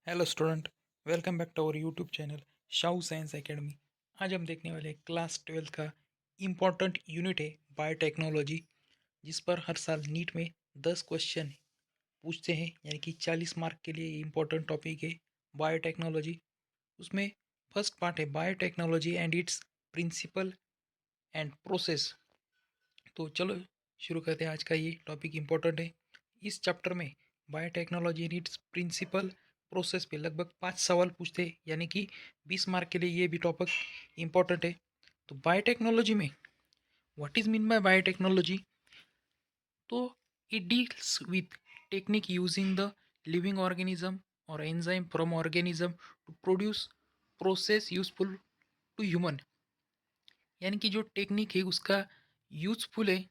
Hello student. Welcome back to our YouTube channel Shahu science academy. आज हम देखने वाले क्लास 12th का इम्पोर्टेंट यूनिट है बायोटेक्नोलॉजी, जिस पर हर साल नीट में 10 क्वेश्चन पूछते हैं, यानी कि 40 मार्क के लिए इम्पोर्टेंट टॉपिक है बायोटेक्नोलॉजी। उसमें फर्स्ट पार्ट है biotechnology and its principle and process. तो चलो शुरू करते हैं। आज का ये टॉपिक इम्पोर्टेंट है। इस चैप्टर में biotechnology and its principle process पे लगभग 5 सवाल पूछते हैं, यानी कि 20 मार्क के लिए ये भी टॉपिक इम्पोर्टेंट है। तो बायोटेक्नोलॉजी में what is mean by biotechnology? तो it deals with technique using the living organism और enzyme from organism to produce process useful to human. यानी कि जो टेक्निक है उसका यूजफुल है,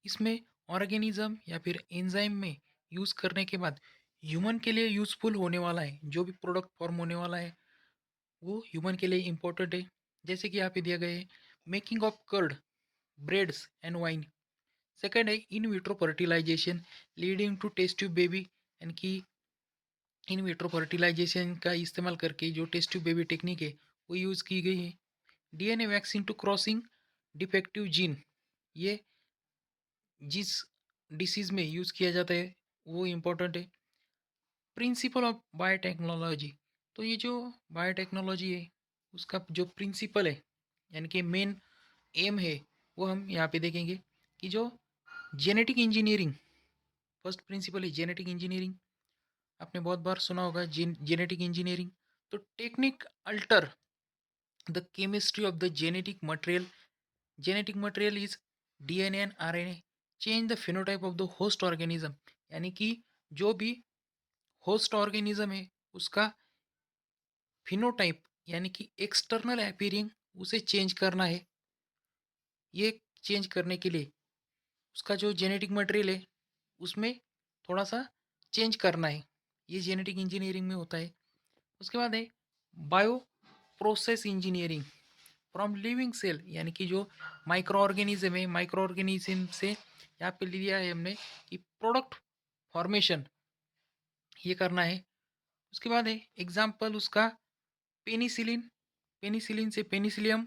इसमें ऑर्गेनिज्म या फिर एंजाइम में यूज़ करने के बाद ह्यूमन के लिए यूज़फुल होने वाला है। जो भी प्रोडक्ट फॉर्म होने वाला है वो ह्यूमन के लिए इम्पोर्टेंट है। जैसे कि यहाँ पे दिया गया है making of curd, breads and wine. Second है in vitro fertilisation leading to test tube baby. यानी कि इन विट्रो फर्टिलाइजेशन का इस्तेमाल करके जो टेस्ट ट्यूब बेबी टेक्निक है वो यूज़ की गई है। DNA vaccine to crossing defective gene, ये जिस डिसीज़ में यूज़ किया जाता है वो इम्पोर्टेंट है। प्रिंसिपल ऑफ बायोटेक्नोलॉजी, तो ये जो बायोटेक्नोलॉजी है उसका जो प्रिंसिपल है, यानी कि मेन एम है, वो हम यहाँ पे देखेंगे कि जो जेनेटिक इंजीनियरिंग, फर्स्ट प्रिंसिपल है जेनेटिक इंजीनियरिंग। आपने बहुत बार सुना होगा जेनेटिक इंजीनियरिंग। तो technique alter the chemistry of the genetic material. Genetic material is DNA and RNA change the phenotype of the host organism. यानी कि जो भी होस्ट ऑर्गेनिज्म है उसका फिनोटाइप, यानी कि एक्सटर्नल अपीयरिंग, उसे चेंज करना है। ये चेंज करने के लिए उसका जो जेनेटिक मटेरियल है उसमें थोड़ा सा चेंज करना है। ये जेनेटिक इंजीनियरिंग में होता है। उसके बाद है bio process engineering from living cell. यानी कि जो माइक्रो ऑर्गेनिज्म है, माइक्रो ऑर्गेनिज्म से यहाँ पे लिया है हमने कि प्रोडक्ट फॉर्मेशन, ये करना है। उसके बाद है एग्जाम्पल उसका पेनिसिलिन। पेनिसिलिन से पेनिसिलियम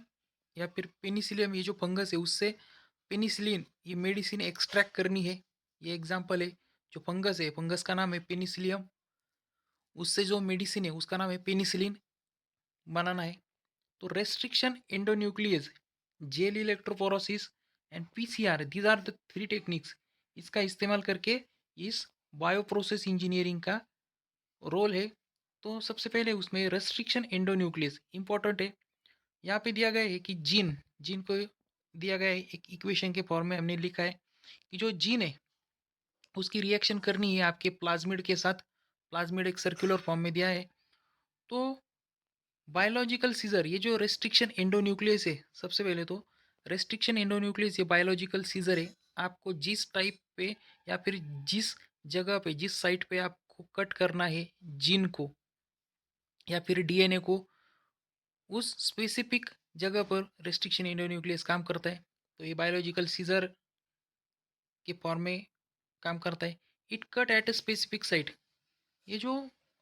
या फिर पेनिसिलियम, ये जो फंगस है उससे पेनिसिलिन, ये मेडिसिन एक्सट्रैक्ट करनी है। ये एग्जाम्पल है। जो फंगस है, फंगस का नाम है पेनिसिलियम, उससे जो मेडिसिन है उसका नाम है पेनिसिलिन, बनाना है। तो restriction endonuclease, gel electrophoresis and PCR, these are the three techniques. इसका इस्तेमाल करके इस बायो प्रोसेस इंजीनियरिंग का रोल है। तो सबसे पहले उसमें रेस्ट्रिक्शन एंडोन्यूक्लियस इंपॉर्टेंट है। यहाँ पे दिया गया है कि जीन, जीन को दिया गया है एक इक्वेशन के फॉर्म में हमने लिखा है कि जो जीन है उसकी रिएक्शन करनी है आपके प्लाज्मिड के साथ। प्लाज्मिड एक सर्कुलर फॉर्म में दिया है। तो बायोलॉजिकल सीजर, ये जो रेस्ट्रिक्शन एंडोन्यूक्लियस है, सबसे पहले तो रेस्ट्रिक्शन एंडोन्यूक्लियस ये बायोलॉजिकल सीजर है। आपको जिस टाइप पे या फिर जिस जगह पे, जिस साइट पे आपको कट करना है जीन को या फिर डीएनए को, उस स्पेसिफिक जगह पर रेस्ट्रिक्शन एंडोन्यूक्लियस काम करता है। तो ये बायोलॉजिकल सीजर के फॉर्म में काम करता है। It cut at a specific site, ये जो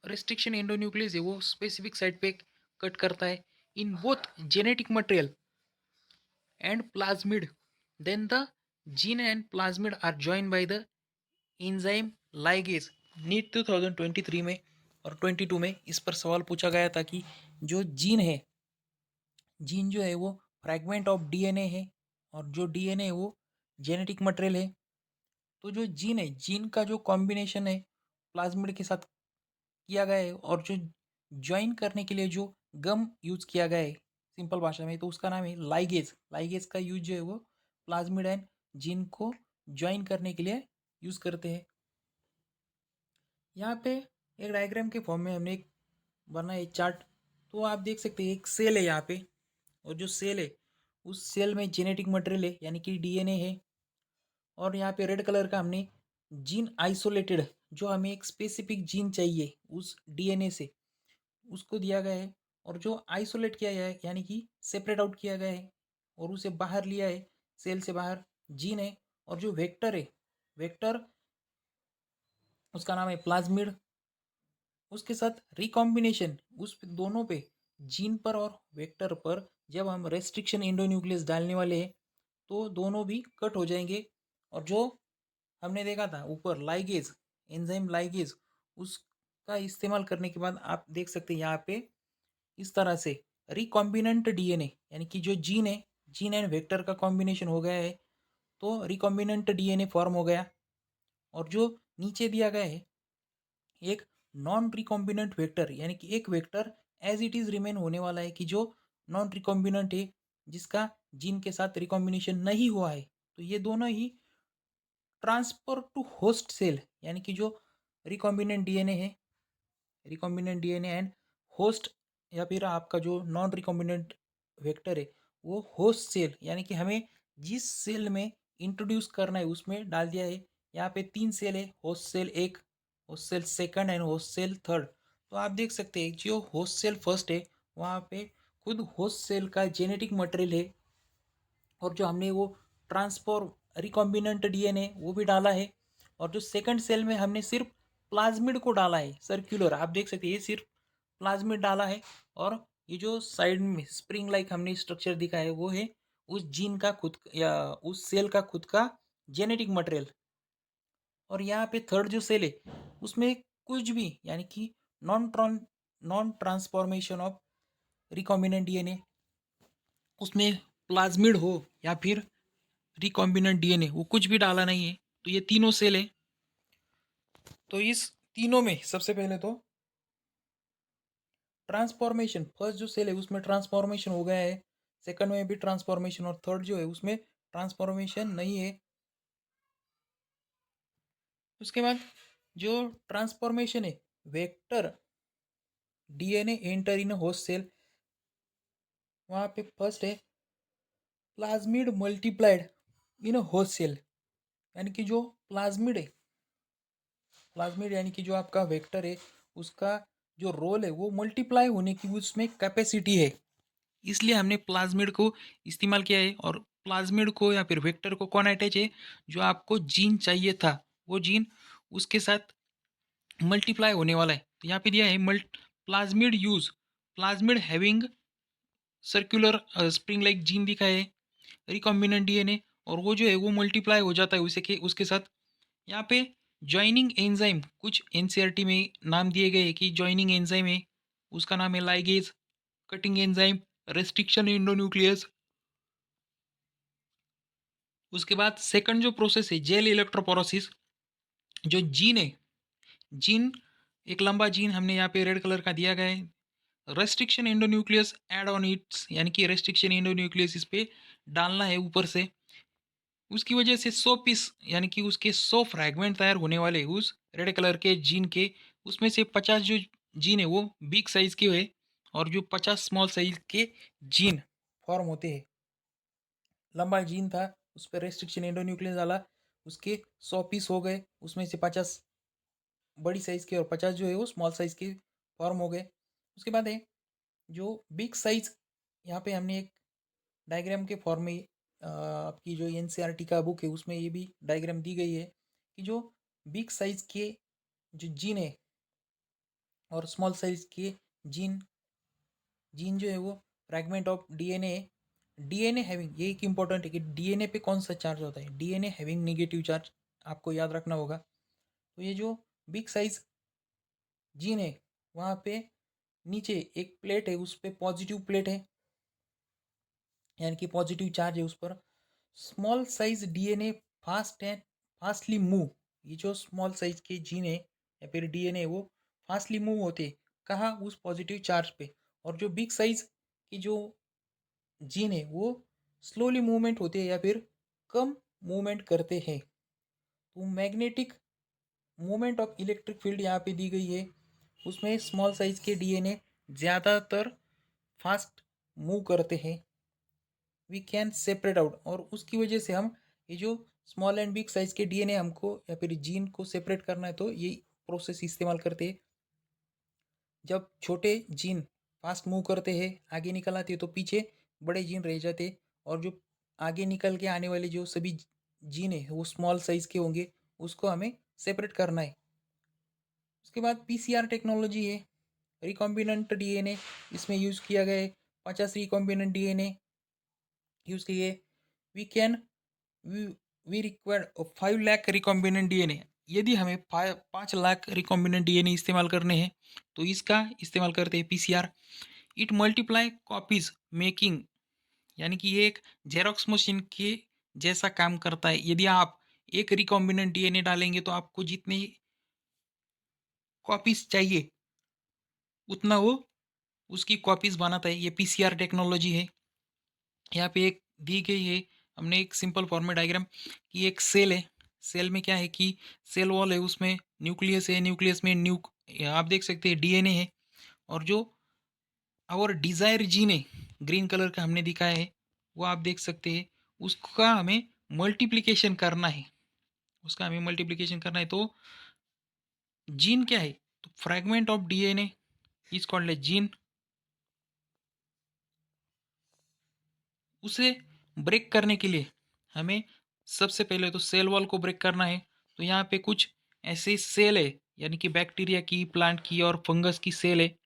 रेस्ट्रिक्शन एंडोन्यूक्लियस है वो स्पेसिफिक साइट पे कट करता है in both genetic material and plasmid. Then the gene and plasmid are join by the enzyme ligase. NEET 2023 में और 22 में इस पर सवाल पूछा गया था कि जो जीन है, जीन जो है वो फ्रैगमेंट ऑफ डीएनए है, और जो डीएनए है वो जेनेटिक मटेरियल है। तो जो जीन है, जीन का जो कॉम्बिनेशन है प्लाज्मिड के साथ किया गया है, और जो ज्वाइन करने के लिए जो गम यूज किया गया है सिंपल भाषा में, तो उसका नाम है लाइगेज। लाइगेज का यूज जो है वो प्लाज्मिड एंड जीन को ज्वाइन करने के लिए यूज करते हैं। यहाँ पे एक डायग्राम के फॉर्म में हमने एक बना है चार्ट। तो आप देख सकते हैं एक सेल है यहाँ पे, और जो सेल है उस सेल में जेनेटिक मटेरियल है, यानी कि डीएनए है। और यहाँ पे रेड कलर का हमने जीन आइसोलेटेड, जो हमें एक स्पेसिफिक जीन चाहिए उस डीएनए से, उसको दिया गया है। और जो आइसोलेट किया गया है, यानी कि सेपरेट आउट किया गया है और उसे बाहर लिया है, सेल से बाहर जीन है। और जो वेक्टर है, वेक्टर उसका नाम है प्लाज्मिड। उसके साथ रिकॉम्बिनेशन दोनों पे, जीन पर और वेक्टर पर, जब हम रेस्ट्रिक्शन एंडोन्यूक्लियस डालने वाले हैं तो दोनों भी कट हो जाएंगे। और जो हमने देखा था ऊपर लाइगेज, एंजाइम लाइगेज, उसका इस्तेमाल करने के बाद आप देख सकते हैं यहाँ पे इस तरह से रिकॉम्बिनेंट डीएनए, यानी कि जो जीन है, जीन एंड वेक्टर का कॉम्बिनेशन हो गया है तो रिकॉम्बिनेंट डीएनए फॉर्म हो गया। और जो नीचे दिया गया है एक नॉन रिकॉम्बिनेंट वेक्टर, यानी कि एक vector as it is remain होने वाला है कि जो नॉन रिकॉम्बिनेंट है, जिसका जीन के साथ रिकॉम्बिनेशन नहीं हुआ है, तो ये दोनों ही ट्रांसफर टू होस्ट सेल, यानी कि जो रिकॉम्बिनेंट डीएनए है, रिकॉम्बिनेंट डीएनए एंड होस्ट, या फिर आपका जो नॉन रिकॉम्बिनेंट वेक्टर है वो होस्ट सेल, यानी कि हमें जिस सेल में इंट्रोड्यूस करना है उसमें डाल दिया है। यहाँ पे 3 सेल है, होस्ट सेल एक, host cell second and host cell third. तो आप देख सकते हैं जो होस्ट सेल फर्स्ट है वहाँ पे खुद होस्ट सेल का जेनेटिक मटेरियल है, और जो हमने वो ट्रांसफॉर्म रिकॉम्बिनेंट डीएनए वो भी डाला है। और जो सेकंड सेल में हमने सिर्फ प्लाज्मिड को डाला है सर्कुलर, आप देख सकते हैं ये सिर्फ प्लाज्मिड डाला है। और ये जो साइड में स्प्रिंग लाइक हमने स्ट्रक्चर दिखा है वो है उस जीन का खुद या उस सेल का खुद का जेनेटिक मटेरियल। और यहाँ पे थर्ड जो सेल है उसमें कुछ भी, यानी कि non transformation of recombinant DNA, उसमें प्लाज्मिड हो या फिर रिकॉम्बिनेंट डीएनए, वो कुछ भी डाला नहीं है। तो ये तीनों सेल है। तो इस तीनों में सबसे पहले तो ट्रांसफॉर्मेशन, फर्स्ट जो सेल है उसमें ट्रांसफॉर्मेशन हो गया है, सेकंड में भी ट्रांसफॉर्मेशन, और थर्ड जो है उसमें ट्रांसफॉर्मेशन नहीं है। उसके बाद जो ट्रांसफॉर्मेशन है, vector DNA enter in host cell, वहाँ पे फर्स्ट है plasmid multiplied in host cell, यानी कि जो प्लाज्मिड है, प्लाज्मिड यानी कि जो आपका वेक्टर है उसका जो रोल है वो मल्टीप्लाई होने की उसमें कैपेसिटी है, इसलिए हमने प्लाज्मिड को इस्तेमाल किया है। और प्लाज्मिड को या फिर वेक्टर को कौन अटैच है, जो आपको जीन चाहिए था वो जीन उसके साथ मल्टीप्लाई होने वाला है। तो यहाँ पे दिया है multi plasmid use, plasmid having circular spring like gene दिखा है, रिकॉम्बिनेंट डीएनए, और वो जो है वो मल्टीप्लाई हो जाता है उसे के उसके साथ। यहाँ पे जॉइनिंग एंजाइम कुछ एनसीईआरटी में नाम दिए गए कि जॉइनिंग एंजाइम है, उसका नाम है ligase, cutting enzyme, restriction endonuclease. उसके बाद सेकंड जो प्रोसेस है जेल इलेक्ट्रोपोरोसिस, जो जीन है, जीन एक लंबा जीन हमने यहाँ पे रेड कलर का दिया गया है, restriction endonuclease add on it's, यानी कि रेस्ट्रिक्शन एंडोन्यूक्लियस इस पे डालना है ऊपर से। उसकी वजह से 100 पीस, यानी कि उसके 100 फ्रैगमेंट तैयार होने वाले उस रेड कलर के जीन के, उसमें से 50 जो जीन है वो बिग साइज के हुए, और जो 50 स्मॉल साइज के जीन फॉर्म होते हैं। लंबा जीन था उस पर रेस्ट्रिक्शन एंडोन्यूक्लियस डाला, उसके 100 पीस हो गए, उसमें से 50 बड़ी साइज के और 50 जो है वो स्मॉल साइज के फॉर्म हो गए। उसके बाद है जो बिग साइज, यहाँ पे हमने एक डायग्राम के फॉर्म में आपकी जो एनसीईआरटी का बुक है उसमें ये भी डायग्राम दी गई है कि जो बिग साइज के जो जीन है और स्मॉल साइज के जीन, जीन जो है वो fragment of DNA, DNA having, ये एक इंपॉर्टेंट है कि डीएनए पे कौन सा चार्ज होता है, डीएनए हैविंग नेगेटिव चार्ज, आपको याद रखना होगा। तो ये जो बिग साइज जीन है वहाँ पे नीचे एक प्लेट है, उस पर पॉजिटिव प्लेट है, यानी कि पॉजिटिव चार्ज है उस पर। Small size DNA fast and fastly move, ये जो स्मॉल साइज के जीन है या फिर डीएनए वो फास्टली मूव होते हैं कहाँ, उस पॉजिटिव चार्ज पे। और जो बिग साइज की जो जीन है वो स्लोली मूवमेंट होते हैं या फिर कम मूवमेंट करते हैं। तो magnetic movement of electric field यहाँ पे दी गई है, उसमें स्मॉल साइज के डीएनए ज़्यादातर फास्ट मूव करते हैं, वी कैन सेपरेट आउट। और उसकी वजह से हम ये जो स्मॉल एंड बिग साइज के डीएनए हमको या फिर जीन को सेपरेट करना है तो ये प्रोसेस इस्तेमाल करते हैं। जब छोटे जीन फास्ट मूव करते हैं आगे निकल आते हैं तो पीछे बड़े जीन रह जाते हैं, और जो आगे निकल के आने वाले जो सभी जीन है वो स्मॉल साइज के होंगे, उसको हमें सेपरेट करना है। उसके बाद पीसीआर टेक्नोलॉजी है, रिकॉम्बिनेंट डीएनए इसमें यूज किया गया है। 50 रिकॉम्बिनेंट डीएनए यूज किए। We can we we require 5 lakh recombinant DNA. यदि हमें 5 लाख रिकॉम्बिनेंट डीएनए इस्तेमाल करने हैं तो इसका इस्तेमाल करते हैं PCR. It multiply copies making, यानी कि ये एक जेरोक्स मशीन के जैसा काम करता है। यदि आप एक रिकॉम्बिनेंट डीएनए डालेंगे तो आपको जितने कॉपीज चाहिए उतना वो उसकी कॉपीज बनाता है। ये पीसीआर टेक्नोलॉजी है। यहाँ पे एक दी गई है, हमने एक सिंपल फॉर्म में डायग्राम कि एक सेल है। सेल में क्या है कि सेल वॉल है, उसमें न्यूक्लियस है, न्यूक्लियस में आप देख सकते हैं डीएनए है। और जो और डिजायर जीन है, ग्रीन कलर का हमने दिखाया है, वो आप देख सकते हैं। उसका हमें मल्टीप्लिकेशन करना है। उसका हमें मल्टीप्लिकेशन करना है तो जीन क्या है, तो fragment of DNA is called a gene. उसे ब्रेक करने के लिए हमें सबसे पहले तो सेल वॉल को ब्रेक करना है। तो यहाँ पे कुछ ऐसे सेल है, यानी कि बैक्टीरिया की, प्लांट की और फंगस की सेल है।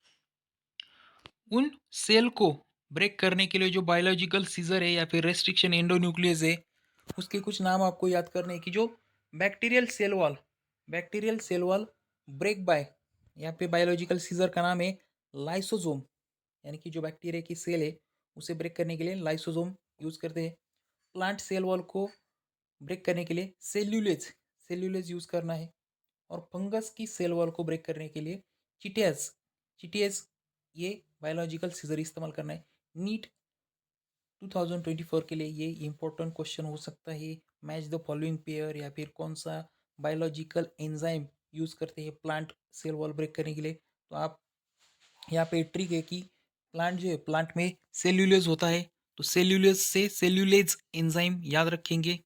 उन सेल को ब्रेक करने के लिए जो बायोलॉजिकल सीजर है या फिर रेस्ट्रिक्शन एंडोन्यूक्लियस है, उसके कुछ नाम आपको याद करने हैं कि जो bacterial cell wall break by, यहाँ पे बायोलॉजिकल सीजर का नाम है लाइसोसोम। यानी कि जो बैक्टीरिया की सेल है उसे ब्रेक करने के लिए लाइसोसोम यूज करते हैं। प्लांट सेल वॉल को ब्रेक करने के लिए सेल्यूलेज यूज करना है। और फंगस की सेल वॉल को ब्रेक करने के लिए चिटियाज चिटियाज ये बायोलॉजिकल सीजर इस्तेमाल करना है। नीट 2024 के लिए ये इंपॉर्टेंट क्वेश्चन हो सकता है। मैच द फॉलोइंग पेयर, या फिर कौन सा बायोलॉजिकल एंजाइम यूज करते हैं प्लांट सेल वॉल ब्रेक करने के लिए। तो आप यहाँ पे ट्रिक है कि प्लांट जो है, प्लांट में सेल्यूलेज होता है, तो सेल्यूलेज से सेल्यूलेज एंजाइम याद रखेंगे।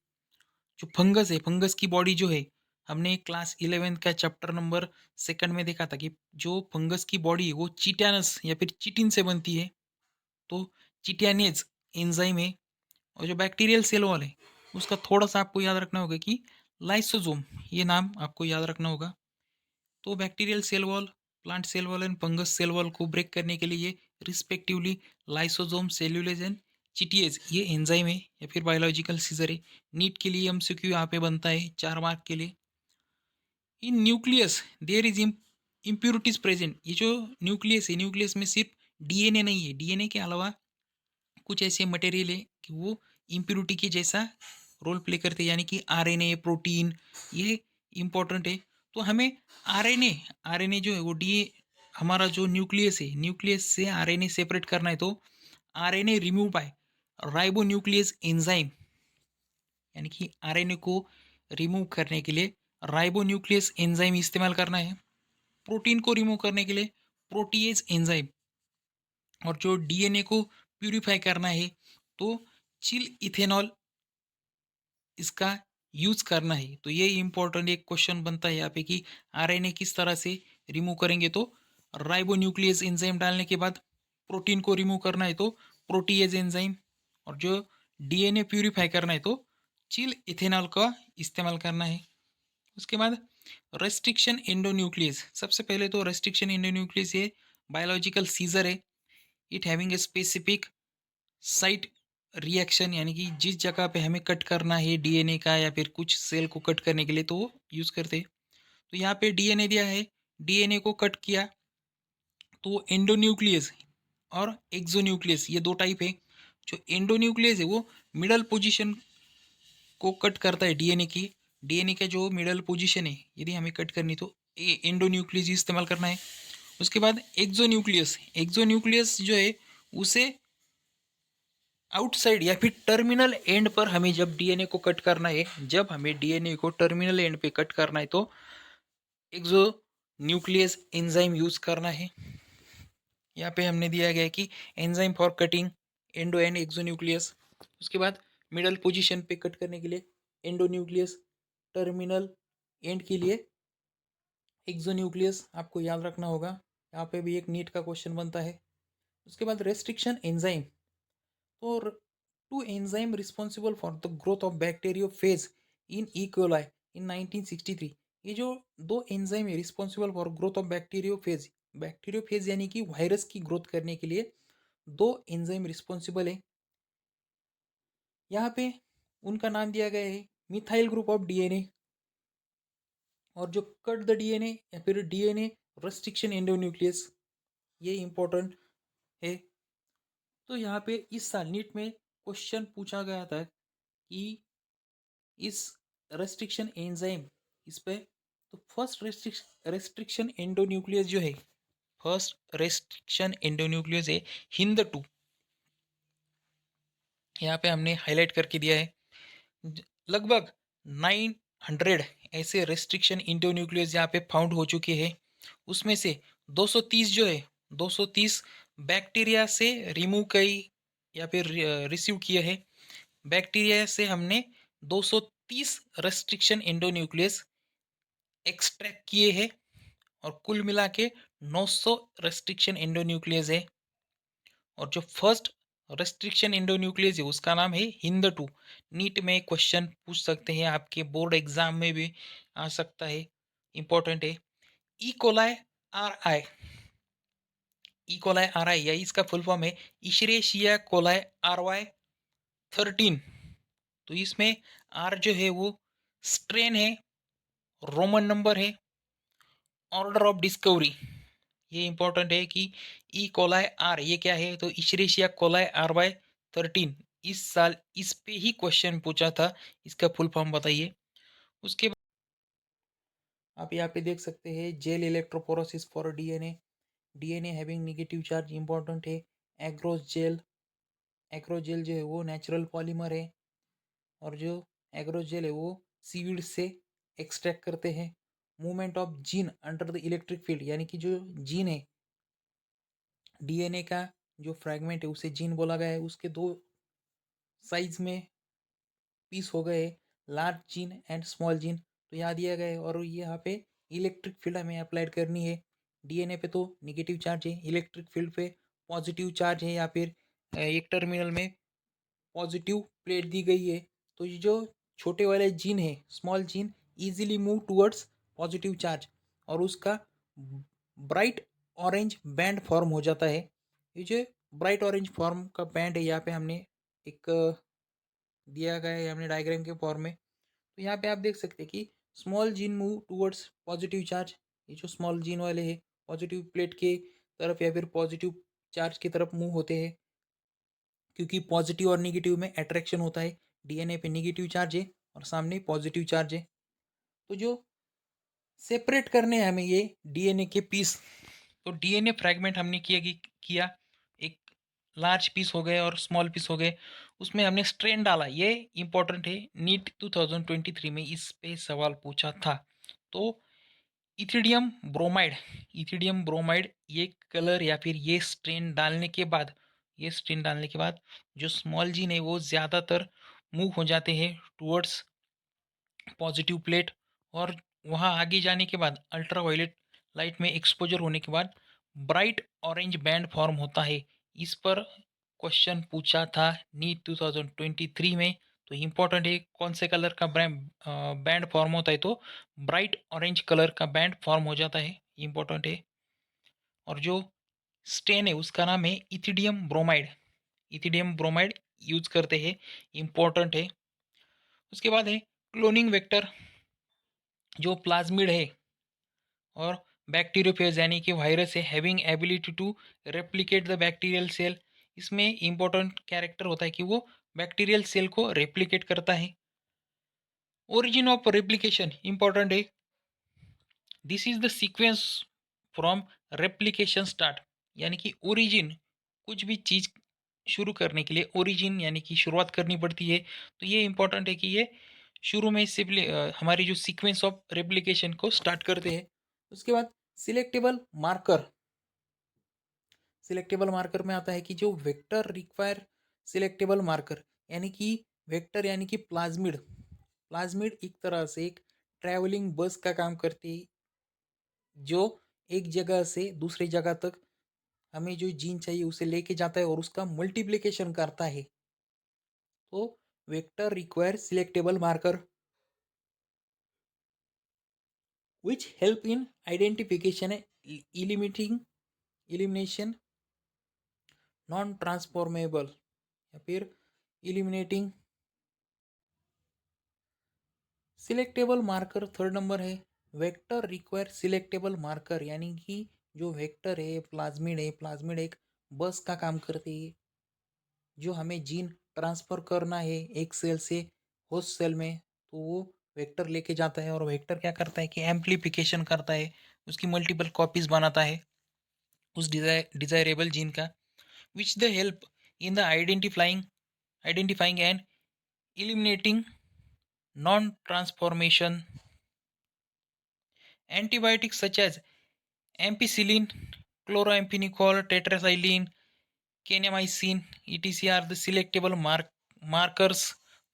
जो फंगस है, फंगस की बॉडी जो है, हमने क्लास 11th का चैप्टर नंबर 2 में देखा था कि जो फंगस की बॉडी है वो चिटियानस या फिर चिटिन से बनती है। तो चिटियानेज एंजाइम है। और जो बैक्टीरियल सेल वॉल है उसका थोड़ा सा आपको याद रखना होगा कि लाइसोसोम, ये नाम आपको याद रखना होगा। तो bacterial cell wall, plant cell wall and fungus cell wall को ब्रेक करने के लिए respectively lysosome, cellulase and chitinase ये एंजाइम है या फिर बायोलॉजिकल सीजर है। नीट के लिए एमसीक्यू यहाँ पे बनता है 4 मार्क के लिए। In nucleus there is impurities present. ये जो न्यूक्लियस है, न्यूक्लियस में सिर्फ डीएनए नहीं है, डीएनए के अलावा कुछ ऐसे मटेरियल है कि वो इम्प्यूरिटी के जैसा रोल प्ले करते हैं, यानी कि आरएनए, प्रोटीन, ये इम्पोर्टेंट है। तो हमें आरएनए आरएनए जो है वो डी हमारा जो न्यूक्लियस है, न्यूक्लियस से आरएनए सेपरेट करना है तो RNA remove by ribo nucleus enzyme, यानी कि आरएनए को रिमूव करने के लिए राइबो न्यूक्लियस एंजाइम इस्तेमाल करना है। प्रोटीन को रिमूव करने के लिए प्रोटीएज एंजाइम। और जो डीएनए को प्यूरिफाई करना है तो चिल इथेनॉल इसका यूज करना है। तो ये इंपॉर्टेंट एक क्वेश्चन बनता है यहाँ पे कि आरएनए किस तरह से रिमूव करेंगे। तो राइबोन्यूक्लियस एंजाइम डालने के बाद प्रोटीन को रिमूव करना है तो प्रोटीएज एंजाइम। और जो डीएनए प्यूरिफाई करना है तो चिल इथेनॉल का इस्तेमाल करना है। उसके बाद रेस्ट्रिक्शन एंडोन्यूक्लियस, सबसे पहले तो रेस्ट्रिक्शन एंडोन्यूक्लियस ये बायोलॉजिकल सीजर है। It having a specific site reaction, यानी कि जिस जगह पे हमें कट करना है डीएनए का या फिर कुछ सेल को कट करने के लिए तो वो यूज़ करते हैं। तो यहाँ पे डीएनए दिया है, डीएनए को कट किया तो एंडोन्यूक्लियस और एक्सोन्यूक्लियस ये दो टाइप है। जो एंडोन्यूक्लियस है वो मिडल पोजीशन को कट करता है डीएनए की। डीएनए का जो मिडल पोजीशन है यदि हमें कट करनी तो एंडोन्यूक्लियस इस्तेमाल करना है। उसके बाद एक्सोन्यूक्लियस, एक्सोन्यूक्लियस जो है उसे आउटसाइड या फिर टर्मिनल एंड पर हमें जब डीएनए को कट करना है, जब हमें डीएनए को टर्मिनल एंड पे कट करना है तो एक्सो न्यूक्लियस एंजाइम यूज करना है। यहाँ पे हमने दिया गया है कि enzyme for cutting endo and exo nucleus. उसके बाद मिडल पोजीशन पे कट करने के लिए एंडो न्यूक्लियस, टर्मिनल एंड के लिए एक्सो न्यूक्लियस आपको याद रखना होगा। यहाँ पे भी एक नीट का क्वेश्चन बनता है। उसके बाद रेस्ट्रिक्शन एंजाइम, तो two enzyme responsible for the growth of bacteriophage in E. coli in 1963 ये जो दो एंजाइम है responsible for growth of bacteriophage, bacteriophage यानी कि वायरस की ग्रोथ करने के लिए दो एंजाइम रिस्पॉन्सिबल है। यहाँ पे उनका नाम दिया गया है मिथाइल ग्रुप ऑफ डीएनए, और जो कट द डीएनए या फिर डीएनए रेस्ट्रिक्शन एंडोन्यूक्लियस, ये इंपॉर्टेंट है। तो यहाँ पे इस साल नीट में क्वेश्चन पूछा गया था कि इस रेस्ट्रिक्शन एंजाइम इस पे, तो फर्स्ट रेस्ट्रिक्शन एंडोन्यूक्लियस जो है, फर्स्ट रेस्ट्रिक्शन एंडोन्यूक्लियस है हिंद टू। यहाँ पे हमने हाईलाइट करके दिया है लगभग 900 ऐसे रेस्ट्रिक्शन एंडोन्यूक्लियस यहाँ पे फाउंड हो चुके हैं। उसमें से 230 जो है, 230 बैक्टीरिया से रिमूव कई या फिर रिसीव किए हैं। बैक्टीरिया से हमने 230 रेस्ट्रिक्शन एंडोन्यूक्लियस एक्सट्रैक्ट किए हैं, और कुल मिला के 900 रेस्ट्रिक्शन एंडोन्यूक्लियस है। और जो फर्स्ट रेस्ट्रिक्शन एंडोन्यूक्लियस है उसका नाम है हिंद टू। नीट में क्वेश्चन पूछ सकते हैं, आपके बोर्ड एग्जाम में भी आ सकता है, इंपॉर्टेंट है। E coli are I, E coli are आई या इसका फुल फॉर्म है इशरेशिया कोलाई आर वाई 13। तो इसमें आर जो है वो स्ट्रेन है, रोमन नंबर है, ऑर्डर ऑफ डिस्कवरी, ये इंपॉर्टेंट है कि ई कोलाई आर ये क्या है, तो इशरेशिया कोलाई आर वाई 13। इस साल इस पे ही क्वेश्चन पूछा था, इसका फुल फॉर्म बताइए। उसके बाद आप यहाँ पे देख सकते हैं gel electrophoresis for DNA, DNA having negative charge important है। एग्रोस जेल, एग्रो जेल जो है वो नेचुरल पॉलीमर है, और जो एग्रो जेल है वो सीविड से एक्सट्रैक्ट करते हैं। Movement of gene under the electric field, यानी कि जो जीन है डीएनए का जो फ्रैगमेंट है उसे जीन बोला गया है। उसके दो साइज में पीस हो गए, large gene and small gene, तो यहाँ दिया गया है। और ये यहाँ पे इलेक्ट्रिक फील्ड हमें अप्लाइड करनी है। डीएनए पे तो निगेटिव चार्ज है, इलेक्ट्रिक फील्ड पे पॉजिटिव चार्ज है, या फिर एक टर्मिनल में पॉजिटिव प्लेट दी गई है। तो ये जो छोटे वाले जीन है small gene easily move towards positive charge, और उसका ब्राइट ऑरेंज बैंड फॉर्म हो जाता है। ये जो ब्राइट ऑरेंज फॉर्म का बैंड है यहाँ पे हमने एक दिया गया है हमने डायग्राम के फॉर्म में। तो यहाँ पे आप देख सकते हैं कि small gene move towards positive charge, ये जो स्मॉल जीन वाले हैं पॉजिटिव प्लेट के तरफ या फिर पॉजिटिव चार्ज की तरफ मूव होते हैं, क्योंकि पॉजिटिव और निगेटिव में अट्रैक्शन होता है। डीएनए पे निगेटिव चार्ज है और सामने पॉजिटिव चार्ज है। तो जो सेपरेट करने हैं हमें ये डीएनए के पीस, तो डीएनए फ्रैगमेंट हमने किया एक लार्ज पीस हो गए और स्मॉल पीस हो गए, उसमें हमने स्ट्रेन डाला। ये इंपॉर्टेंट है, नीट 2023 में इस पे सवाल पूछा था। तो इथिडियम ब्रोमाइड, इथिडियम ब्रोमाइड ये कलर या फिर ये स्ट्रेन डालने के बाद जो स्मॉल जीन है वो ज़्यादातर मूव हो जाते हैं टुवर्ड्स पॉजिटिव प्लेट, और वहाँ आगे जाने के बाद अल्ट्रावायलेट लाइट में एक्सपोजर होने के बाद ब्राइट ऑरेंज बैंड फॉर्म होता है। इस पर क्वेश्चन पूछा था नीट 2023 में। तो इम्पोर्टेंट है कौन से कलर का बैंड फॉर्म होता है, तो ब्राइट ऑरेंज कलर का बैंड फॉर्म हो जाता है, इम्पोर्टेंट है। और जो स्टेन है उसका नाम है ethidium bromide, ethidium bromide use करते हैं, इम्पोर्टेंट है। उसके बाद है क्लोनिंग वेक्टर, जो प्लाज्मिड है और बैक्टीरियोफेज यानी कि वायरस है, having ability to replicate the bacterial cell. इसमें इंपॉर्टेंट कैरेक्टर होता है कि वो बैक्टीरियल सेल को रेप्लिकेट करता है। ओरिजिन ऑफ रेप्लिकेशन इंपॉर्टेंट है, this is the sequence from replication start, यानी कि ओरिजिन, कुछ भी चीज़ शुरू करने के लिए ओरिजिन यानी कि शुरुआत करनी पड़ती है। तो ये इंपॉर्टेंट है कि ये शुरू में सिंपली हमारी जो सीक्वेंस ऑफ रेप्लिकेशन को स्टार्ट करते हैं। उसके बाद सिलेक्टेबल मार्कर, सिलेक्टेबल मार्कर में आता है कि जो वेक्टर रिक्वायर सिलेक्टेबल मार्कर, यानी कि वेक्टर यानी कि प्लाज्मिड, प्लाज्मिड एक तरह से एक ट्रैवलिंग बस का काम करती है, जो एक जगह से दूसरी जगह तक हमें जो जीन चाहिए उसे लेके जाता है और उसका मल्टीप्लिकेशन करता है। तो vector require selectable marker. which help in identification and elimination non transformable या फिर eliminating selectable marker. Third number है वेक्टर रिक्वायर सिलेक्टेबल मार्कर, यानी कि जो वेक्टर है प्लाज्मिड एक बस का काम करते हैं। जो हमें जीन ट्रांसफ़र करना है एक सेल से होस्ट सेल में, तो वो वेक्टर लेके जाता है और वेक्टर क्या करता है कि एम्प्लीफिकेशन करता है, उसकी मल्टीपल कॉपीज बनाता है उस डिजायरेबल जीन का, which the help in the identifying and eliminating non-transformation antibiotics such as ampicillin, chloramphenicol, tetracycline, kanamycin etc are the selectable markers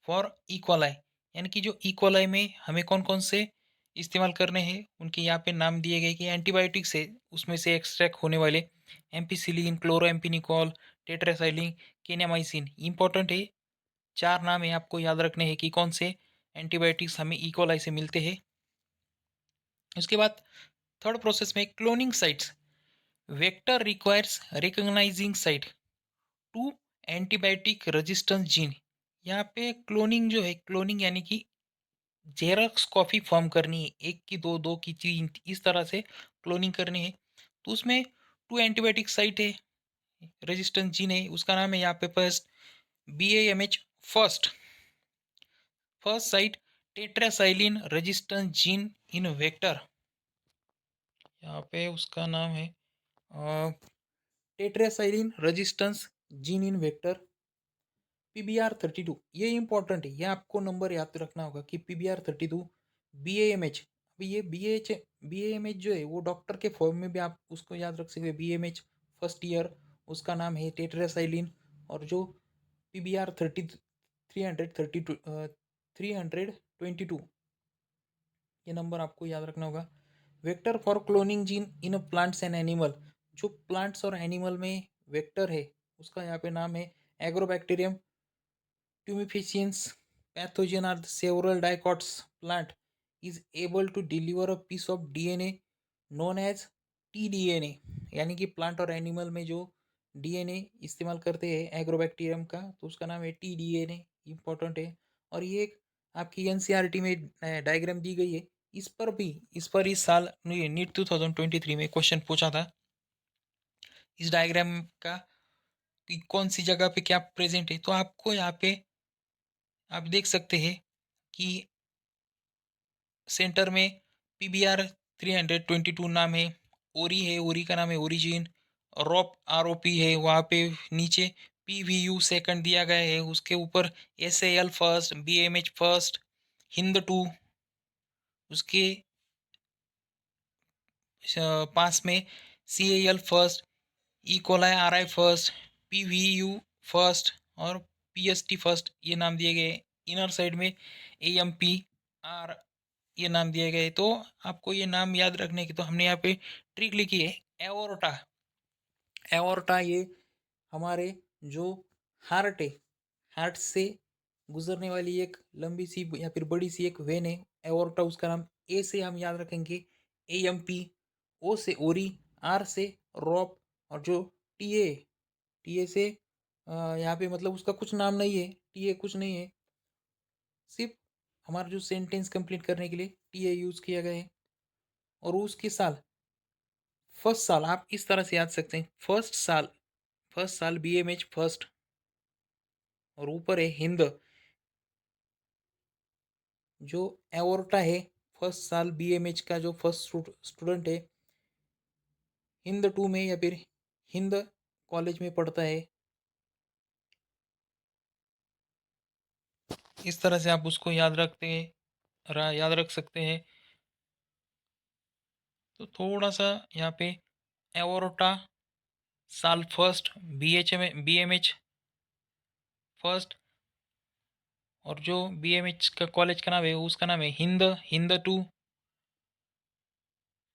for E coli. यानी कि जो इकोलाई में हमें कौन कौन से इस्तेमाल करने हैं उनके यहाँ पे नाम दिए गए कि एंटीबायोटिक्स है उसमें से एक्सट्रैक्ट होने वाले एम्पिसिलिन, क्लोरोएम्पिनिकॉल, टेट्रासाइलिन, केनेमाइसिन इंपॉर्टेंट है। चार नाम है आपको याद रखने हैं कि कौन से एंटीबायोटिक्स हमें इकोलाई से मिलते हैं। उसके बाद थर्ड प्रोसेस में cloning sites. Vector requires recognizing site to antibiotic resistance gene. यहाँ पे क्लोनिंग जो है, क्लोनिंग यानी कि जेरॉक्स कॉपी फॉर्म करनी है, एक की दो, दो की तीन, इस तरह से क्लोनिंग करनी है। तो उसमें टू एंटीबायोटिक साइट है, रेजिस्टेंस जीन है, उसका नाम है यहाँ पे first BAMH। First first sight tetracycline resistance gene इन वेक्टर, यहाँ पे उसका नाम है टेट्रासाइलिन रेजिस्टेंस जीन इन वेक्टर PBR32। ये इंपॉर्टेंट है, ये आपको नंबर याद रखना होगा कि PBR32 BAMH। अभी ये BAMH जो है वो डॉक्टर के फॉर्म में भी आप उसको याद रख सकते हैं। BAMH फर्स्ट ईयर उसका नाम है टेट्रासाइलिन, और जो PBR30 332 322 ये नंबर आपको याद रखना होगा। Vector for cloning gene in plants and animal, जो प्लांट्स और एनिमल में वेक्टर है उसका यहाँ पे नाम है agrobacterium tumefaciens pathogen are the several dicots plant is able to deliver a piece of DNA known as tDNA। यानी कि प्लांट और एनिमल में जो डीएनए इस्तेमाल करते हैं एग्रोबैक्टीरियम का, तो उसका नाम है tDNA। इंपॉर्टेंट है। और ये एक आपकी एनसीईआरटी में डायग्राम दी गई है। इस साल नीट 2023 में क्वेश्चन पूछा था इस डायग्राम का कि कौन सी जगह पे क्या प्रेजेंट है। तो आपको यहाँ पे आप देख सकते हैं कि सेंटर में PBR322 नाम है, ओरी है, ओरी का नाम है ओरिजिन, ROP है, वहाँ पे नीचे PVU सेकंड दिया गया है, उसके ऊपर SAL first, BMH first, Hind 2, उसके पास में CAL first, E coli RI first, PVU first और PST फर्स्ट, ये नाम दिए गए। इनर साइड में AMPR ये नाम दिए गए। तो आपको ये नाम याद रखने की तो हमने यहाँ पे ट्रिक लिखी है। एओर्टा, एओर्टा ये हमारे जो हार्ट है, हार्ट से गुजरने वाली एक लंबी सी या फिर बड़ी सी एक वेन है एओर्टा, उसका नाम ए से हम याद रखेंगे AMP, ओ से ओरी, आर से रॉप, और जो टीए, टीए से यहाँ पे मतलब उसका कुछ नाम नहीं है, टीए कुछ नहीं है, सिर्फ हमारा जो सेंटेंस कंप्लीट करने के लिए टीए यूज किया गया है। और उसके साल, फर्स्ट साल आप इस तरह से याद सकते हैं, फर्स्ट साल BMH फर्स्ट, और ऊपर है हिंद। जो एओर्टा है फर्स्ट साल BMH का जो फर्स्ट स्टूडेंट है हिंद 2 में या फिर हिंद कॉलेज में पढ़ता है। इस तरह से आप उसको याद रख सकते हैं। तो थोड़ा सा यहाँ पे एओर्टा साल फर्स्ट, BMH फर्स्ट, और जो BMH का कॉलेज का नाम है उसका नाम है हिंद 2।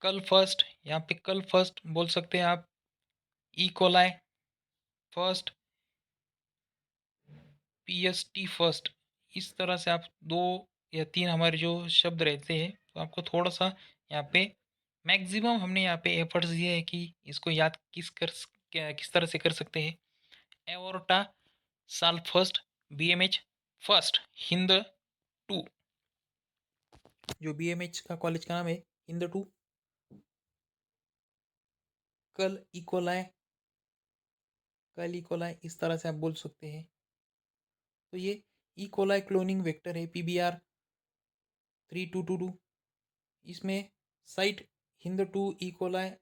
कल फर्स्ट, यहाँ पे कल फर्स्ट बोल सकते हैं आप। E coli first, PST first. इस तरह से आप दो या तीन हमारे जो शब्द रहते हैं तो आपको थोड़ा सा यहाँ पे मैक्सिमम हमने यहाँ पे एफर्ट्स दिए हैं कि इसको याद किस तरह से कर सकते हैं। एओर्टा साल फर्स्ट, बीएमएच फर्स्ट, हिंद टू, जो बीएमएच का कॉलेज का नाम है हिंद टू, कल इकोलाय, कल इकोलाय, इस तरह से आप बोल सकते हैं। तो ये इकोलाय क्लोनिंग वेक्टर है PBR3222। इसमें site Hind two, E coli,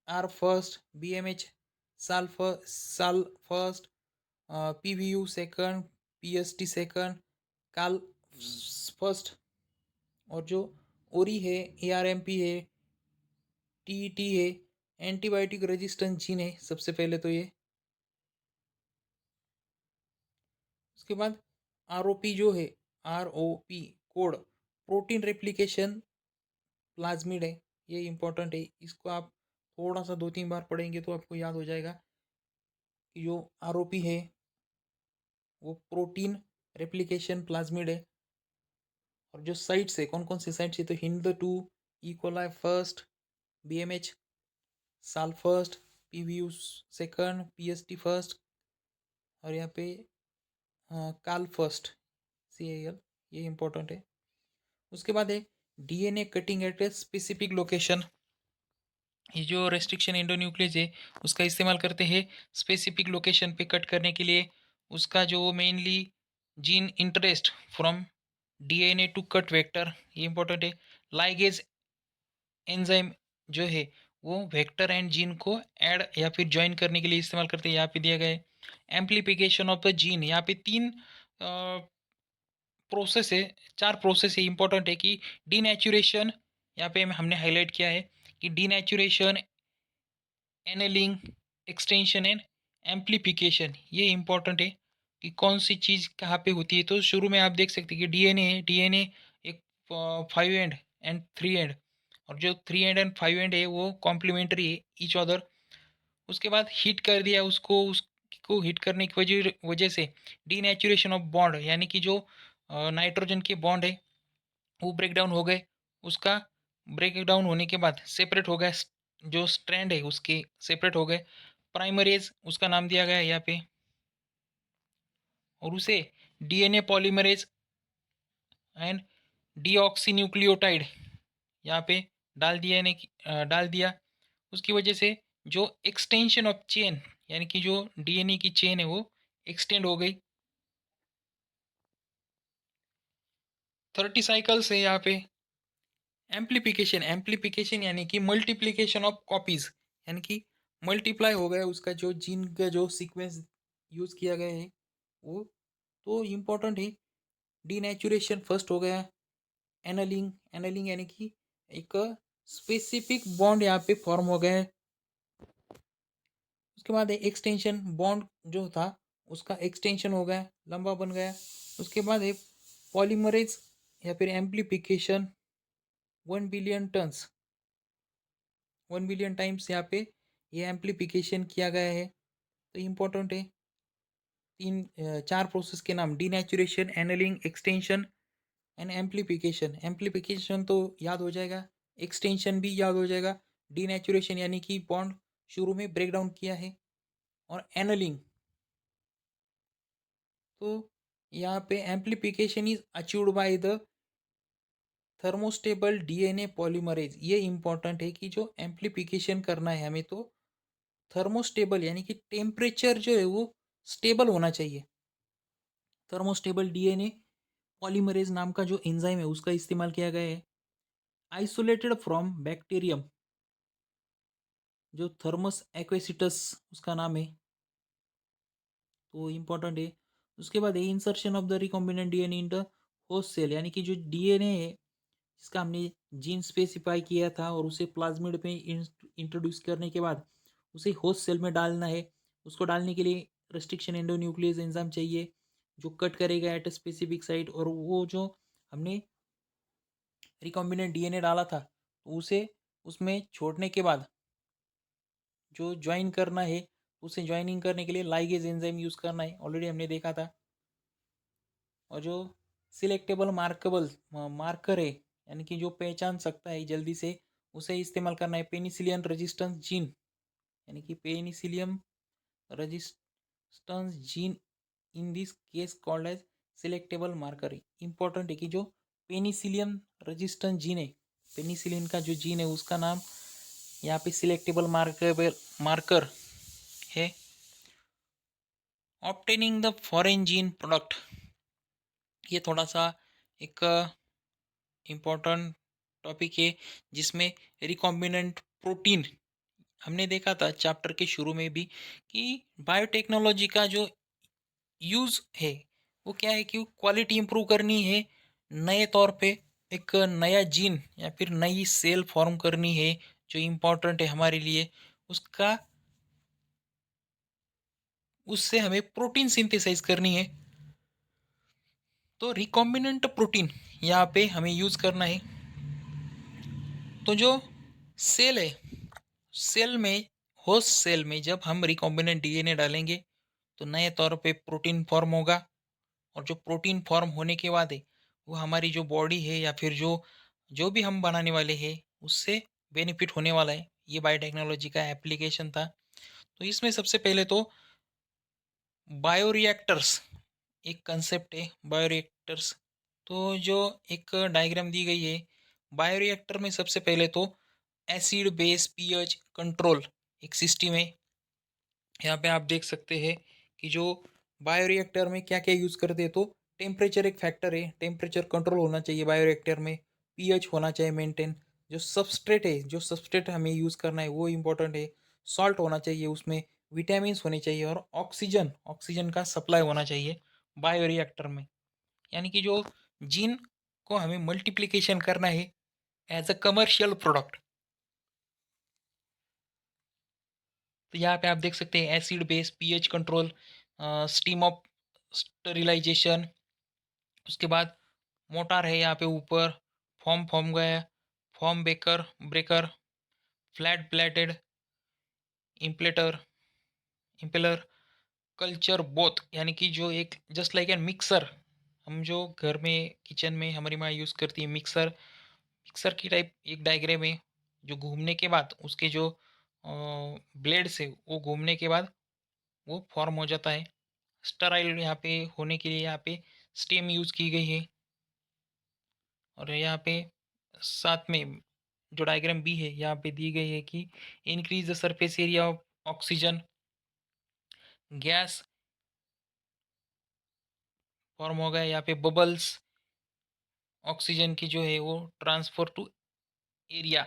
R first, BamH Sal first, Pvu second, Pst second, Cla first, और जो ओरी है, एआरएमपी है, टीईटी है, एंटीबायोटिक रेजिस्टेंस जीन है सबसे पहले तो ये। उसके बाद आरओपी जो है, ROP code protein replication plasmid है, ये इंपॉर्टेंट है। इसको आप थोड़ा सा 2-3 बार पढ़ेंगे तो आपको याद हो जाएगा कि जो आरओपी है वो प्रोटीन रेप्लिकेशन प्लाज्मिड है। और जो साइट्स है, कौन कौन सी साइट्स है, तो Hind to, E coli first, BamH Sal first, Pvu second, PST first, और यहाँ पे काल फर्स्ट, CAL, ये इंपॉर्टेंट है। उसके बाद है DNA cutting at a specific location. ये जो रेस्ट्रिक्शन एंडोन्यूक्लियस है उसका इस्तेमाल करते हैं स्पेसिफिक लोकेशन पे कट करने के लिए। उसका जो mainly gene interest from DNA to cut vector, ये इंपॉर्टेंट है। लाइगेज एंजाइम जो है वो वेक्टर एंड जीन को ऐड या फिर ज्वाइन करने के लिए इस्तेमाल करते हैं, यहाँ पे दिया गया है। एम्प्लीफिकेशन ऑफ द जीन, यहाँ पे 3 प्रोसेस है, 4 प्रोसेस है, इंपॉर्टेंट है कि डीनेचुरेशन, यहाँ पे हमने हाईलाइट किया है कि denaturation, annealing, extension and amplification, ये इंपॉर्टेंट है कि कौन सी चीज़ कहाँ पे होती है। तो शुरू में आप देख सकते हैं कि डीएनए है, डीएनए एक 5 एंड एंड 3 एंड, और जो 3 एंड एंड 5 एंड है वो कॉम्प्लीमेंट्री है ईच अदर। उसके बाद हीट कर दिया उसको, उसको हीट करने की वजह वजह से डीनेचुरेशन ऑफ बॉन्ड, यानी कि जो नाइट्रोजन के बॉन्ड है वो ब्रेक डाउन हो गए। उसका ब्रेक डाउन होने के बाद सेपरेट हो गया, जो स्ट्रैंड है उसके सेपरेट हो गए। प्राइमरेज उसका नाम दिया गया है यहाँ पे, और उसे डीएनए पॉलीमरेज एंड डीऑक्सीन्यूक्लियोटाइड यहाँ पे डाल दिया। उसकी वजह से जो एक्सटेंशन ऑफ चेन, यानी कि जो डीएनए की चेन है वो एक्सटेंड हो गई। 30 साइकिल्स है यहाँ पे। एम्प्लीफिकेशन, एम्प्लीफिकेशन यानी कि मल्टीप्लिकेशन ऑफ कॉपीज, यानी कि मल्टीप्लाई हो गया उसका जो जीन का जो सीक्वेंस यूज किया गया है वो। तो इम्पोर्टेंट है। डीनेचुरेशन फर्स्ट हो गया। एनलिंग, एनलिंग यानी कि एक स्पेसिफिक बॉन्ड यहाँ पे फॉर्म हो गया है। उसके बाद एक्सटेंशन, बॉन्ड जो था उसका एक्सटेंशन हो गया, लंबा बन गया। उसके बाद है पॉलीमरेज या फिर amplification, 1 billion turns, 1 billion times यहाँ पे ये एम्प्लीफिकेशन किया गया है। तो इम्पोर्टेंट है। 4 प्रोसेस के नाम, denaturation, annealing, extension and amplification. Amplification तो याद हो जाएगा, एक्सटेंशन भी याद हो जाएगा। डीनेचुरेशन यानी कि बॉन्ड शुरू में ब्रेक डाउन किया है, और एनलिंग, तो यहाँ पे amplification is achieved by the thermostable DNA polymerase. ये इंपॉर्टेंट है कि जो एम्प्लीफिकेशन करना है हमें तो थर्मोस्टेबल यानी कि टेम्परेचर जो है वो स्टेबल होना चाहिए। थर्मोस्टेबल डीएनए पॉलीमरेज नाम का जो एंजाइम है उसका इस्तेमाल किया गया है। आइसोलेटेड फ्रॉम बैक्टीरियम, जो थर्मस एक्वेसिटस उसका नाम है, तो इम्पोर्टेंट है। उसके बाद insertion of the recombinant DNA in the host cell, यानी कि जो डीएनए है जिसका हमने जीन स्पेसिफाई किया था और उसे प्लाज्मिड में इंट्रोड्यूस करने के बाद उसे होस्ट सेल में डालना है। उसको डालने के लिए रेस्ट्रिक्शन एंडोन्यूक्लियस एंजाइम चाहिए जो कट करेगा एट अ स्पेसिफिक साइट, और वो जो हमने रिकॉम्बिनेंट डीएनए डाला था तो उसे उसमें छोड़ने के बाद जो ज्वाइन करना है, उसे ज्वाइनिंग करने के लिए लाइगेज एंजाइम यूज़ करना है, ऑलरेडी हमने देखा था। और जो सिलेक्टेबल मार्केबल मार्कर है यानी कि जो पहचान सकता है जल्दी से, उसे इस्तेमाल करना है। पेनिसिलियन रेजिस्टेंस जीन, यानी कि penicillium resistance gene in this case called as selectable marker. Important है कि जो पेनिसिलियम रेजिस्टेंस जीन है, पेनिसिलिन का जो जीन है उसका नाम यहाँ पे सिलेक्टेबल मार्कर मार्कर है। Obtaining the foreign gene product, ये थोड़ा सा एक इम्पोर्टेंट टॉपिक है जिसमें रिकॉम्बिनेंट प्रोटीन, हमने देखा था चैप्टर के शुरू में भी कि बायोटेक्नोलॉजी का जो यूज़ है वो क्या है कि क्वालिटी इंप्रूव करनी है, नए तौर पे एक नया जीन या फिर नई सेल फॉर्म करनी है जो इम्पोर्टेंट है हमारे लिए, उसका उससे हमें प्रोटीन सिंथेसाइज करनी है। तो रिकॉम्बिनेंट प्रोटीन यहाँ पे हमें यूज़ करना है। तो जो सेल है, सेल में, होस्ट सेल में जब हम रिकॉम्बिनेंट डीएनए डालेंगे तो नए तौर पे प्रोटीन फॉर्म होगा, और जो प्रोटीन फॉर्म होने के बाद है वो हमारी जो बॉडी है या फिर जो जो भी हम बनाने वाले हैं उससे बेनिफिट होने वाला है। ये बायोटेक्नोलॉजी का एप्लीकेशन था। तो इसमें सबसे पहले तो बायोरिएक्टर्स एक कंसेप्ट है, बायोरिएक्टर्स। तो जो एक डायग्राम दी गई है, बायोरिएक्टर में सबसे पहले तो एसिड बेस पीएच कंट्रोल एक सिस्टम है। यहाँ पे आप देख सकते हैं कि जो बायोरिएक्टर में क्या क्या यूज़ करते हैं। तो टेम्परेचर एक फैक्टर है, टेम्परेचर कंट्रोल होना चाहिए बायोरिएक्टर में, पीएच होना चाहिए मेंटेन, जो सबस्ट्रेट है, जो सबस्ट्रेट हमें यूज़ करना है वो इम्पोर्टेंट है, सॉल्ट होना चाहिए उसमें, विटामिन्स होने चाहिए, और ऑक्सीजन, ऑक्सीजन का सप्लाई होना चाहिए बायोरिएक्टर में। यानी कि जो जीन को हमें मल्टीप्लिकेशन करना है एज अ कमर्शियल प्रोडक्ट। तो यहाँ पे आप देख सकते हैं acid base pH control, steam of sterilisation, उसके बाद मोटार है यहाँ पे ऊपर, फॉर्म फॉर्म गया, foam baker breaker, flat plated impeller impeller, culture broth, यानी कि जो एक जस्ट लाइक एन मिक्सर, हम जो घर में किचन में हमारी माँ यूज़ करती है मिक्सर, मिक्सर की टाइप एक डायग्राम है। जो घूमने के बाद उसके जो ब्लेड से वो घूमने के बाद वो फॉर्म हो जाता है। स्टराइल यहाँ पे होने के लिए यहाँ पे स्टेम यूज़ की गई है। और यहाँ पे साथ में जो डायग्राम बी है यहाँ पे दी गई है कि increase the surface area of oxygen gas form हो गया। यहाँ पे बबल्स, ऑक्सीजन की जो है वो ट्रांसफर टू एरिया,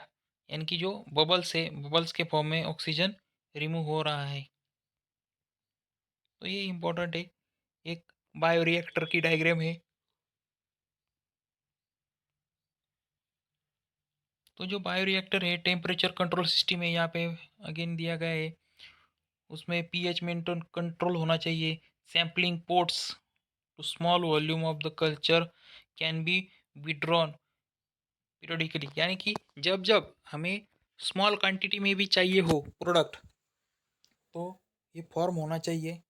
यानी कि जो बबल्स है, बबल्स के फॉर्म में ऑक्सीजन रिमूव हो रहा है। तो ये इम्पोर्टेंट है, एक बायोरिएक्टर की डायग्राम है। तो जो बायोरिएक्टर है टेम्परेचर कंट्रोल सिस्टम है, यहाँ पे अगेन दिया गया है, उसमें पीएच मेंटेन कंट्रोल होना चाहिए, sampling ports to small volume of the culture can be withdrawn periodically, यानी कि जब जब हमें स्मॉल क्वांटिटी में भी चाहिए हो प्रोडक्ट तो ये फॉर्म होना चाहिए,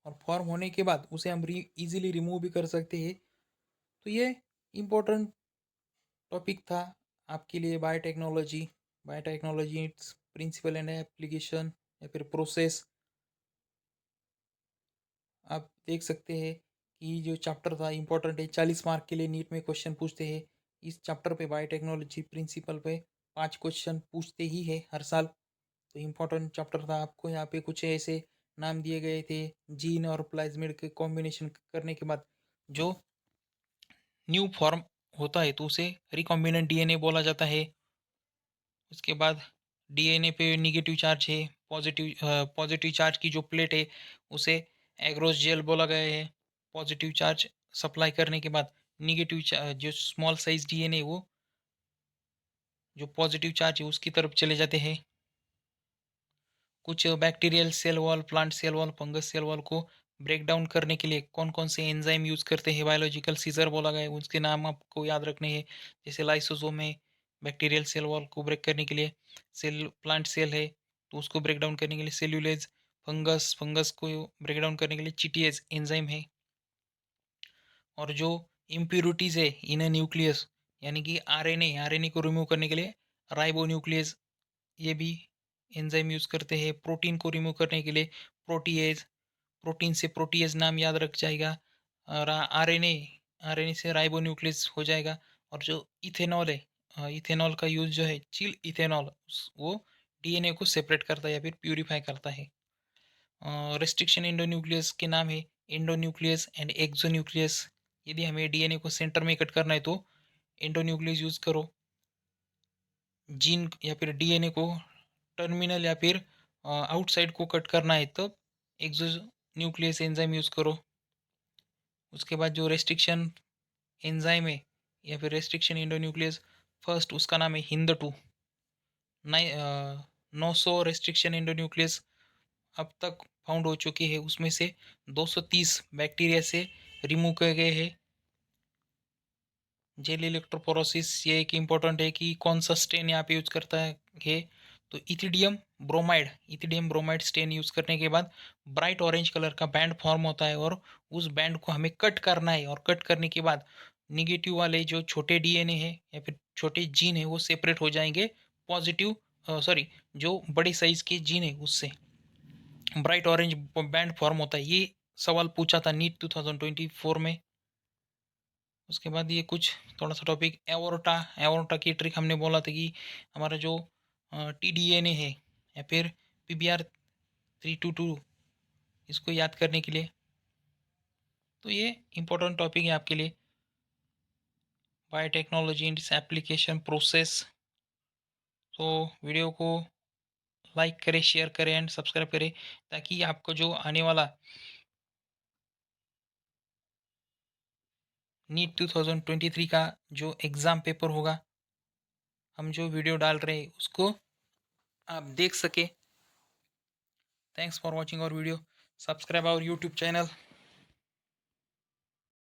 और फॉर्म होने के बाद उसे हम इजीली रिमूव भी कर सकते हैं। तो ये इम्पोर्टेंट टॉपिक था आपके लिए, biotechnology. Biotechnology its principle and application या फिर प्रोसेस। आप देख सकते हैं कि जो चैप्टर था इम्पोर्टेंट है, 40 मार्क के लिए नीट में क्वेश्चन पूछते हैं। इस चैप्टर पे बायोटेक्नोलॉजी प्रिंसिपल पे 5 क्वेश्चन पूछते ही है हर साल। तो इम्पोर्टेंट चैप्टर था। आपको यहाँ पे कुछ ऐसे नाम दिए गए थे, जीन और प्लाज्मिड के कॉम्बिनेशन करने के बाद जो न्यू फॉर्म होता है तो उसे रिकॉम्बिनेंट डीएनए बोला जाता है। उसके बाद डीएनए पे निगेटिव चार्ज है, पॉजिटिव पॉजिटिव चार्ज की जो प्लेट है उसे एग्रोस जेल बोला गया है। पॉजिटिव चार्ज सप्लाई करने के बाद निगेटिव जो स्मॉल साइज डीएनए वो जो पॉजिटिव चार्ज है उसकी तरफ चले जाते हैं। कुछ bacterial cell wall, plant cell wall, fungus cell wall को ब्रेक डाउन करने के लिए कौन कौन से एंजाइम यूज़ करते हैं, बायोलॉजिकल सीजर बोला गया है, उसके नाम आपको याद रखने हैं। जैसे लाइसोसोम है बैक्टीरियल सेल वॉल को ब्रेक करने के लिए, सेल प्लांट सेल है तो उसको ब्रेक डाउन करने के लिए सेल्यूलेज, फंगस, फंगस को ब्रेक डाउन करने के लिए चिटिएज एंजाइम है। और जो इम्प्यूरिटीज़ है इन न्यूक्लियस, यानी कि आरएनए को रिमूव करने के लिए राइबोन्यूक्लियस, ये भी एंजाइम यूज़ करते हैं। प्रोटीन को रिमूव करने के लिए प्रोटीएज, प्रोटीन से प्रोटीएज नाम याद रख जाएगा। और आरएनए, आरएनए से राइबोन्यूक्लियस हो जाएगा। और जो इथेनॉल है, इथेनॉल का यूज़ जो है, चिल इथेनॉल, वो डीएनए को सेपरेट करता है या फिर प्यूरिफाई करता है। रेस्ट्रिक्शन एंडोन्यूक्लियस के नाम है एंडोन्यूक्लियस एंड एक्सोन्यूक्लियस। यदि हमें डीएनए को सेंटर में कट करना है तो एंडोन्यूक्लियस यूज़ करो। जीन या फिर डीएनए को टर्मिनल या फिर आउटसाइड को कट करना है तब एक्सोन्यूक्लियस एंजाइम यूज़ करो। उसके बाद जो रेस्ट्रिक्शन एंजाइम है या फिर रेस्ट्रिक्शन एंडोन्यूक्लियस, फर्स्ट उसका नाम है हिंद टू। 900 रेस्ट्रिक्शन एंडोन्यूक्लियस अब तक फाउंड हो चुकी है, उसमें से 230 बैक्टीरिया से रिमूव किए गए हैं। जेल इलेक्ट्रोपोरोसिस, ये एक इम्पॉर्टेंट है कि कौन सा स्टेन यहाँ पे यूज करता है। तो इथिडियम ब्रोमाइड स्टेन यूज करने के बाद ब्राइट ऑरेंज कलर का बैंड फॉर्म होता है और उस बैंड को हमें कट करना है। और कट करने के बाद निगेटिव वाले जो छोटे डीएनए है या फिर छोटे जीन है वो सेपरेट हो जाएंगे पॉजिटिव, सॉरी, जो बड़े साइज के जीन है उससे ब्राइट ऑरेंज बैंड फॉर्म होता है। ये सवाल पूछा था नीट 2024 में। उसके बाद ये कुछ थोड़ा सा टॉपिक एवोर्टा, एवोर्टा की ट्रिक हमने बोला था कि हमारा जो टी डी एन ए है या फिर PBR322, इसको याद करने के लिए। तो ये इम्पोर्टेंट टॉपिक है आपके लिए, biotechnology and its application process. तो वीडियो को लाइक करें, शेयर करें एंड सब्सक्राइब करें, ताकि आपको जो आने वाला नीट 2023 का जो एग्ज़ाम पेपर होगा, हम जो वीडियो डाल रहे हैं उसको आप देख सके। Thanks for watching our video. Subscribe our YouTube channel.